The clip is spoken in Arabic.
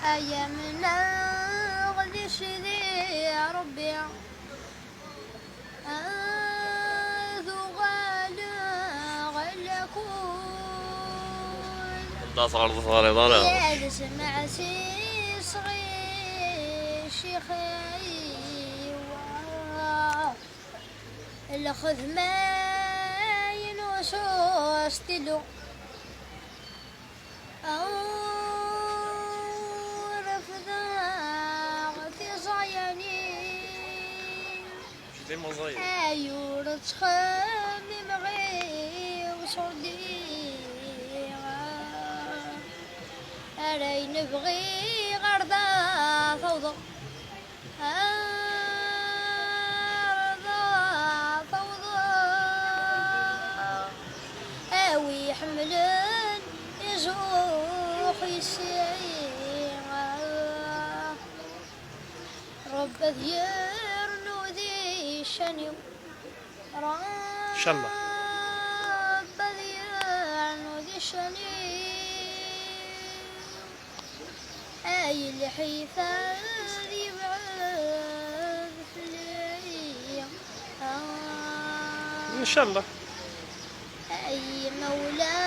أيامنا غديش ذي ربي ذو غلا كون ده صار صار ضرر يا سمع صغير شيخي الخذ ما ينوسوس تلو أو رفضا في صياني زي ما صاير أيور تخم مغي وصردي أري نبغي غرضا فوضى يحملن يزوح يسير رب ذير نودي شنيو ان شاء الله رب ذير نودي شنيو أي الحيفا يبعد ان شاء الله أي مولاي